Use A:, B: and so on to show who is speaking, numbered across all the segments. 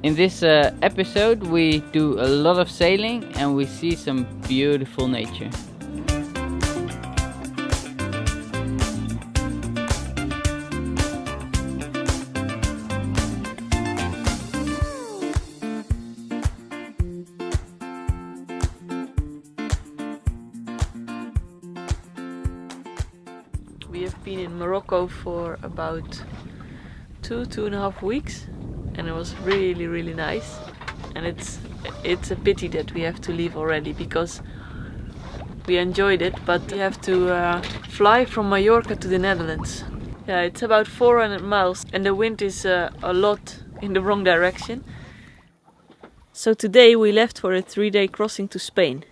A: In this episode we do a lot of sailing and we see some beautiful nature.
B: We have been in Morocco for about 2.5 weeks, and it was really nice. And it's a pity that we have to leave already because we enjoyed it, but we have to fly from Mallorca to the Netherlands. Yeah, it's about 400 miles and the wind is a lot in the wrong direction. So today we left for a 3-day crossing to Spain.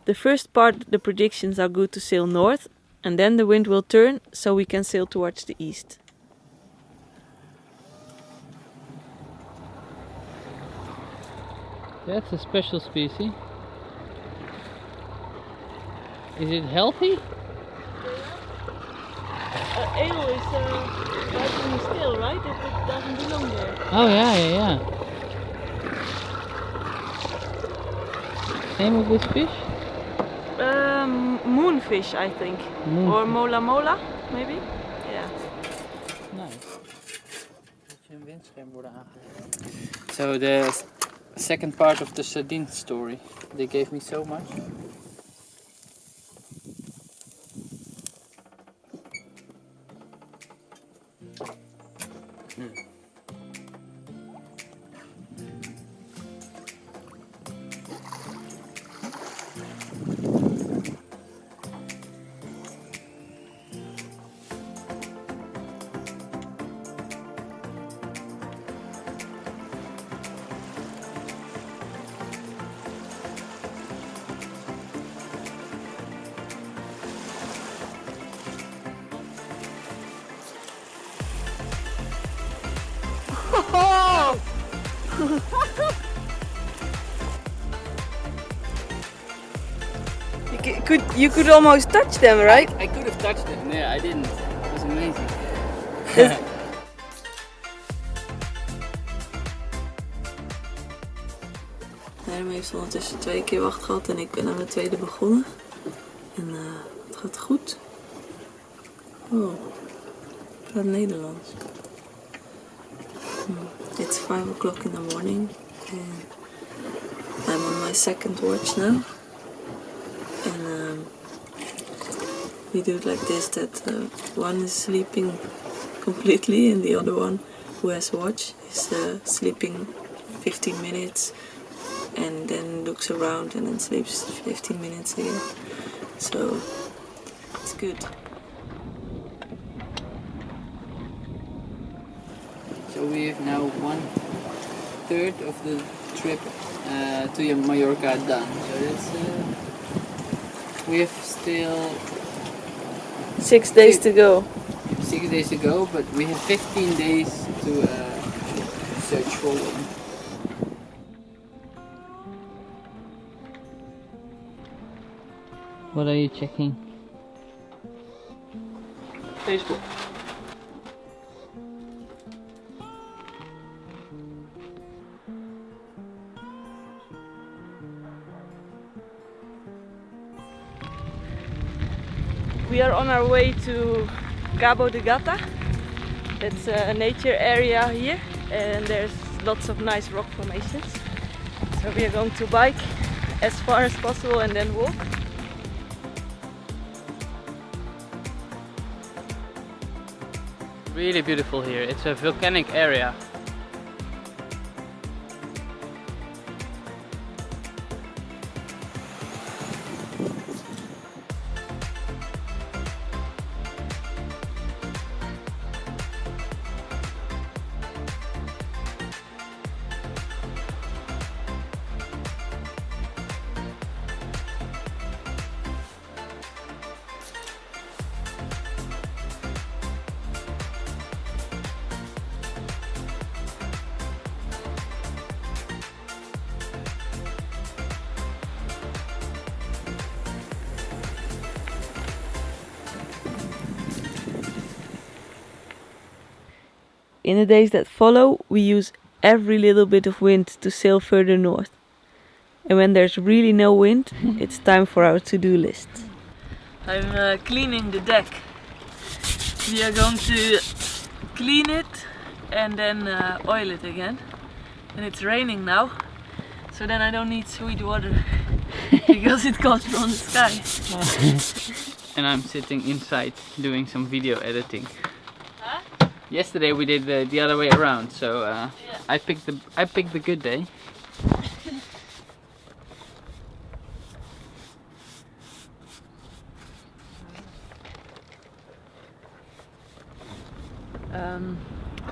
B: The first part, the predictions are good to sail north, and then the wind will turn so we can sail towards the east.
A: That's a special species. Is it healthy?
B: Ale is right in the still, right? It doesn't belong there.
A: Oh yeah. Name of this fish?
B: Moonfish, I think. Or mola mola, maybe? Yeah.
A: Nice. So the second part of the sardine story. They gave me so much.
B: You could almost touch them, right?
A: I could have touched it. Yeah, I didn't. It was amazing.
B: Hermen heeft ondertussen 2 keer wacht gehad en ik ben aan de tweede begonnen. En het gaat goed. Oh, ik praat Nederlands. It's 5 o'clock in the morning and I'm on my second watch now. And we do it like this, that one is sleeping completely and the other one who has watch is sleeping 15 minutes and then looks around and then sleeps 15 minutes again. So it's good.
A: So we have now 1/3 of the trip to Mallorca done. So that's we have still
B: 6 days to go.
A: 6 days to go, but we have 15 days to search for one. What are you checking?
B: Facebook. We are on our way to Cabo de Gata. It's a nature area here and there's lots of nice rock formations. So we are going to bike as far as possible and then walk.
A: Really beautiful here. It's a volcanic area.
B: In the days that follow, we use every little bit of wind to sail further north. And when there's really no wind, it's time for our to-do list. I'm cleaning the deck. We are going to clean it and then oil it again. And it's raining now, so then I don't need sweet water because it comes from the sky.
A: And I'm sitting inside doing some video editing.
B: Huh?
A: Yesterday we did the other way around, so
B: Yeah.
A: I picked the good day.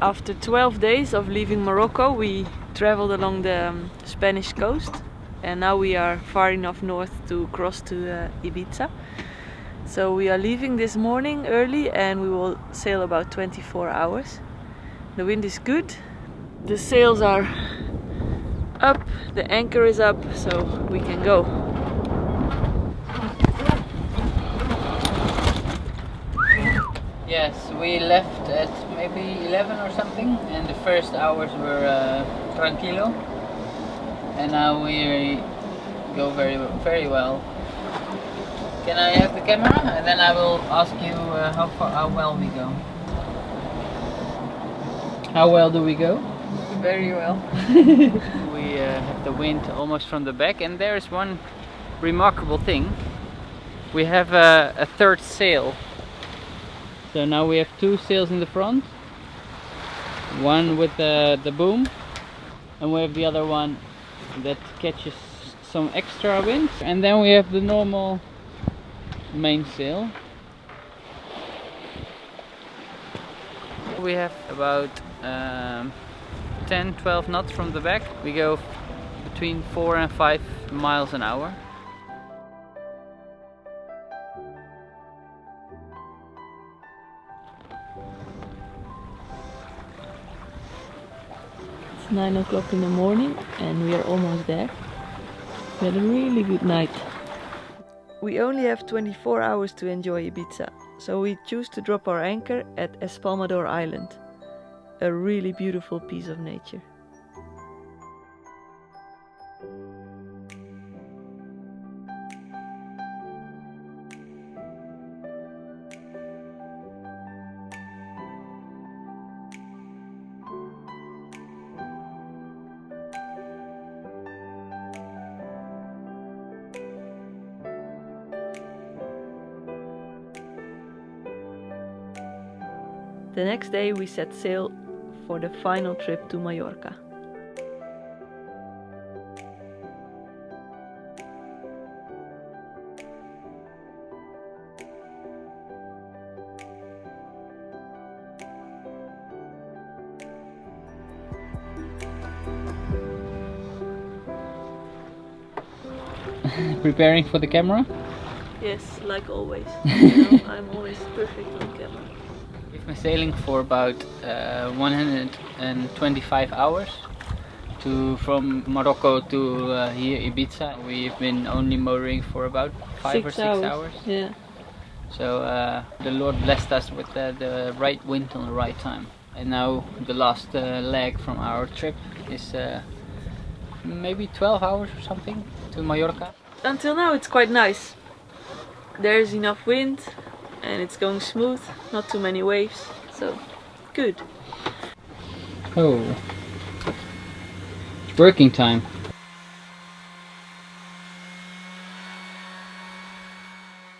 B: After 12 days of leaving Morocco, we traveled along the Spanish coast, and now we are far enough north to cross to Ibiza. So we are leaving this morning early and we will sail about 24 hours. The wind is good, the sails are up, the anchor is up, so we can go.
A: Yes, we left at maybe 11 or something, and the first hours were tranquilo, and now we go very well. Can I have the camera, and then I will ask you how well we go. How well do we go?
B: Very well.
A: We have the wind almost from the back, and there is one remarkable thing. We have a third sail. So now we have two sails in the front, one with the boom, and we have the other one that catches some extra wind, and then we have the normal main sail. We have about 10-12 knots from the back. We go between 4 and 5 miles an hour.
B: It's 9 o'clock in the morning and we are almost there. We had a really good night. We only have 24 hours to enjoy Ibiza, so we choose to drop our anchor at Espalmador Island, a really beautiful piece of nature. The next day we set sail for the final trip to Mallorca.
A: Preparing for the camera?
B: Yes, like always. You know, I'm always perfect on camera.
A: We've been sailing for about 125 hours from Morocco to here Ibiza. We've been only motoring for about 5 or 6 hours.
B: Yeah.
A: So the Lord blessed us with the right wind on the right time. And now the last leg from our trip is maybe 12 hours or something to Mallorca.
B: Until now it's quite nice. There's enough wind and it's going smooth, not too many waves, so good.
A: Oh, it's working time.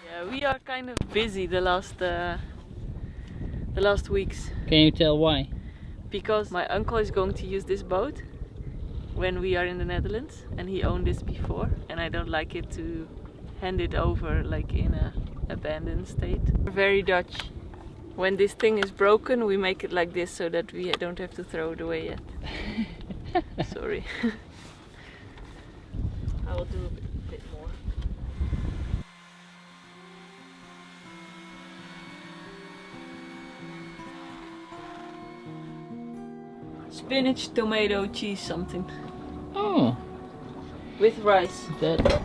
B: Yeah, we are kind of busy the last weeks.
A: Can you tell why?
B: Because my uncle is going to use this boat when we are in the Netherlands, and he owned this before, and I don't like it to hand it over like in a abandoned state. We're very Dutch. When this thing is broken, we make it like this so that we don't have to throw it away yet. Sorry. I will do a bit more. Spinach, tomato, cheese something.
A: Oh,
B: With rice.
A: that.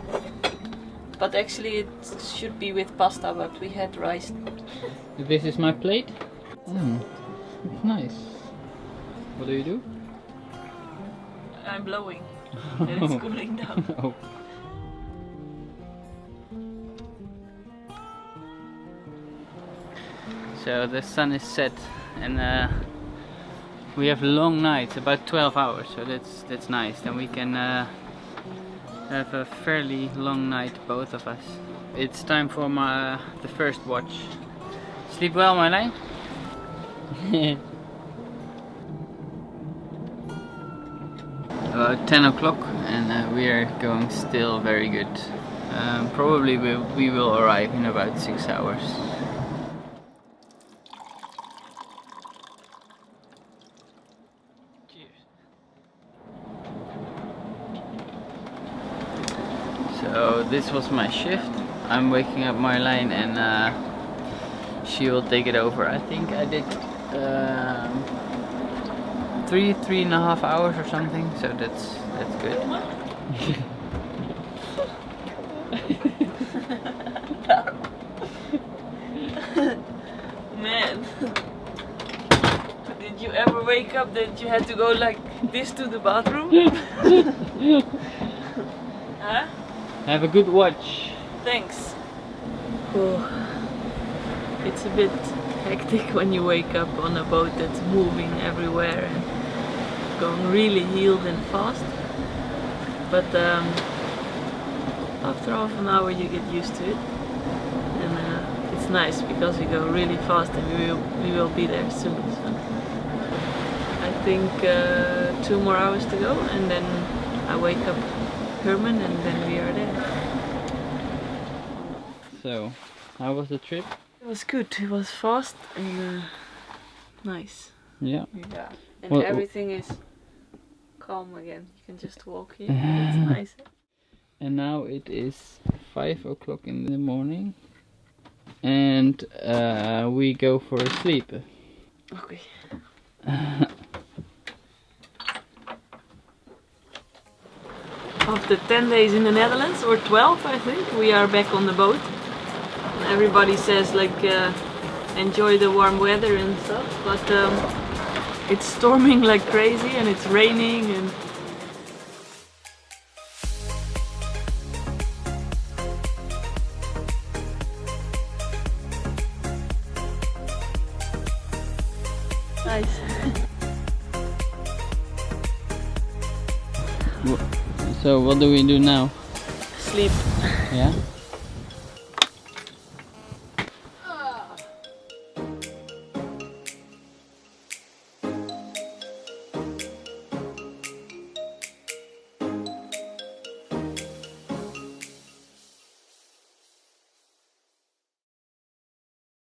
B: But actually it should be with pasta, but we had rice.
A: This is my plate. It's nice. What do you do?
B: I'm blowing and it's cooling down.
A: Oh. So the sun is set and we have long nights, about 12 hours, so that's nice. Then we can have a fairly long night, both of us. It's time for the first watch. Sleep well, Marjolein? About 10 o'clock and we are going still very good. Probably we will arrive in about 6 hours. So this was my shift. I'm waking up Marjolein and she will take it over. I think I did 3.5 hours or something, so that's good.
B: Man, did you ever wake up that you had to go like this to the bathroom? Huh?
A: Have a good watch.
B: Thanks. Oh, it's a bit hectic when you wake up on a boat that's moving everywhere and going really heeled and fast. But after half an hour you get used to it, and it's nice because we go really fast and we will be there soon. So I think 2 more hours to go, and then I wake up Hermen and then we are there.
A: So, how was the trip?
B: It was good. It was fast and nice.
A: Yeah.
B: Yeah. And
A: Well,
B: everything is calm again. You can just walk here. It's nice.
A: And now it is 5 o'clock in the morning, and we go for a sleep.
B: Okay. After 10 days in the Netherlands, or 12 I think, we are back on the boat. And everybody says like enjoy the warm weather and stuff, but it's storming like crazy and it's raining and nice.
A: So what do we do now?
B: Sleep.
A: Yeah?